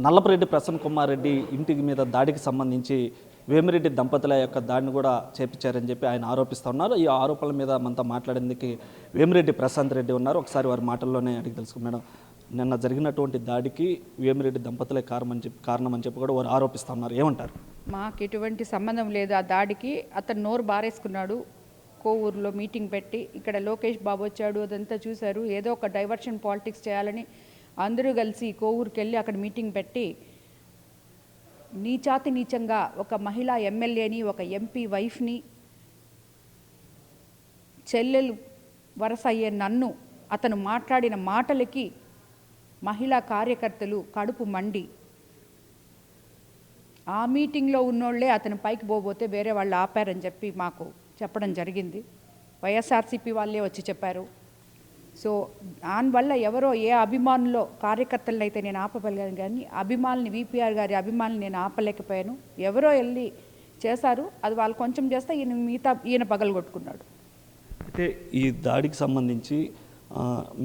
నల్లపరెడ్డి ప్రసన్న కుమార్ రెడ్డి ఇంటి మీద దాడికి సంబంధించి వేమిరెడ్డి దంపతుల యొక్క దాడిని కూడా చేపించారని చెప్పి ఆయన ఆరోపిస్తూ ఉన్నారు. ఈ ఆరోపణల మీద మనతో మాట్లాడేందుకు వేమిరెడ్డి ప్రశాంత్ రెడ్డి ఉన్నారు. ఒకసారి వారి మాటల్లోనే అడిగి తెలుసుకున్నాం. మేడం, నిన్న జరిగినటువంటి దాడికి వేమిరెడ్డి దంపతులే కారణం అని చెప్పి కూడా వారు ఆరోపిస్తూ ఉన్నారు. ఏమంటారు? మాకు ఎటువంటి సంబంధం లేదు ఆ దాడికి. అతను నోరు బారేసుకున్నాడు. కోవూరులో మీటింగ్ పెట్టి ఇక్కడ లోకేష్ బాబు వచ్చాడు, అదంతా చూశారు. ఏదో ఒక డైవర్షన్ పాలిటిక్స్ చేయాలని అందరూ కలిసి కోవూరుకి వెళ్ళి అక్కడ మీటింగ్ పెట్టి నీచాతి నీచంగా ఒక మహిళా ఎమ్మెల్యేని, ఒక ఎంపీ వైఫ్ని, చెల్లెలు వరస అయ్యే నన్ను అతను మాట్లాడిన మాటలకి మహిళా కార్యకర్తలు కడుపు మండి ఆ మీటింగ్లో ఉన్నోళ్లే అతను పైకి పోబోతే వేరే వాళ్ళు ఆపారని చెప్పి మాకు చెప్పడం జరిగింది. వైఎస్ఆర్సీపీ వాళ్ళే వచ్చి చెప్పారు. సో దానివల్ల ఎవరో ఏ అభిమానులో కార్యకర్తలను అయితే నేను ఆపగలిగాను, కానీ అభిమానుని, విపిఆర్ గారి అభిమానులు నేను ఆపలేకపోయాను. ఎవరో వెళ్ళి చేశారు. అది వాళ్ళు కొంచెం చేస్తే ఈయన పగలగొట్టుకున్నాడు. అయితే ఈ దాడికి సంబంధించి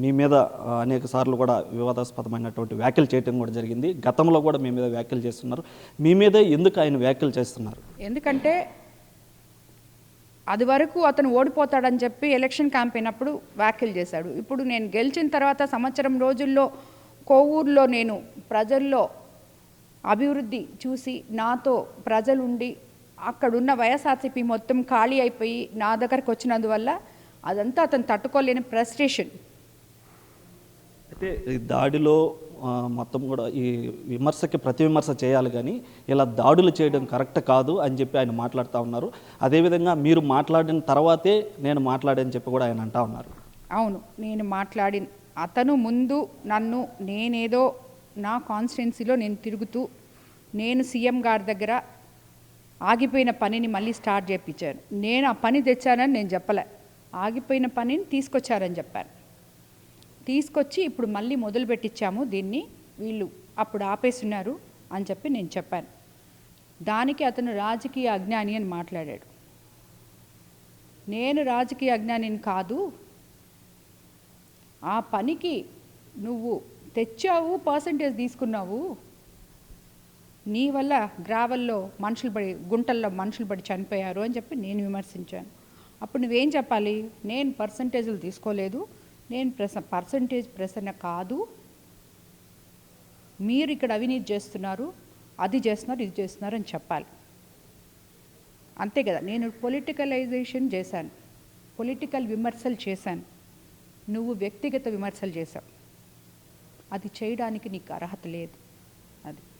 మీ మీద అనేక సార్లు కూడా వివాదాస్పదమైనటువంటి వ్యాఖ్యలు చేయడం కూడా జరిగింది. గతంలో కూడా మీ మీద వ్యాఖ్యలు చేస్తున్నారు. మీ మీదే ఎందుకు ఆయన వ్యాఖ్యలు చేస్తున్నారు? ఎందుకంటే అది వరకు అతను ఓడిపోతాడని చెప్పి ఎలక్షన్ క్యాంపెయిన్ అప్పుడు వ్యాఖ్యలు చేశాడు. ఇప్పుడు నేను గెలిచిన తర్వాత సంవత్సరం రోజుల్లో కోవూరులో నేను ప్రజల్లో అభివృద్ధి చూసి నాతో ప్రజలుండి అక్కడున్న వైఎస్ఆర్సీపీ మొత్తం ఖాళీ అయిపోయి నా దగ్గరకు వచ్చినందువల్ల అదంతా అతను తట్టుకోలేని ఫ్రస్ట్రేషన్. అయితే ఈ దాడిలో మొత్తం కూడా ఈ విమర్శకి ప్రతి విమర్శ చేయాలి, కానీ ఇలా దాడులు చేయడం కరెక్ట్ కాదు అని చెప్పి ఆయన మాట్లాడుతూ ఉన్నారు. అదేవిధంగా మీరు మాట్లాడిన తర్వాతే నేను మాట్లాడని చెప్పి కూడా ఆయన అంటూ ఉన్నారు. అవును, నేను మాట్లాడిన అతను ముందు నన్ను నేనేదో నా కాన్స్టిట్యున్సీలో నేను తిరుగుతూ నేను సీఎం గారి దగ్గర ఆగిపోయిన పనిని మళ్ళీ స్టార్ట్ చేయించాను. నేను ఆ పని తెచ్చానని నేను చెప్పలే, ఆగిపోయిన పనిని తీసుకొచ్చారని చెప్పాను. తీసుకొచ్చి ఇప్పుడు మళ్ళీ మొదలు పెట్టించాము దీన్ని, వీళ్ళు అప్పుడు ఆపేస్తున్నారు అని చెప్పి నేను చెప్పాను. దానికి అతను రాజకీయ అజ్ఞాని అని మాట్లాడాడు. నేను రాజకీయ అజ్ఞానిని కాదు. ఆ పనికి నువ్వు తెచ్చావు, పర్సంటేజ్ తీసుకున్నావు, నీ వల్ల గ్రావల్లో మనుషులు పడి, గుంటల్లో మనుషులు పడి చనిపోయారు అని చెప్పి నేను విమర్శించాను. అప్పుడు నువ్వేం చెప్పాలి? నేను పర్సంటేజ్లు తీసుకోలేదు, నేను పర్సంటేజ్ ప్రసన్న కాదు, మీరు ఇక్కడ అవినీతి చేస్తున్నారు, అది చేస్తున్నారు, ఇది చేస్తున్నారు అని చెప్పాలి. అంతే కదా. నేను పొలిటికలైజేషన్ చేశాను, పొలిటికల్ విమర్శలు చేశాను, నువ్వు వ్యక్తిగత విమర్శలు చేశావు. అది చేయడానికి నీకు అర్హత లేదు. అది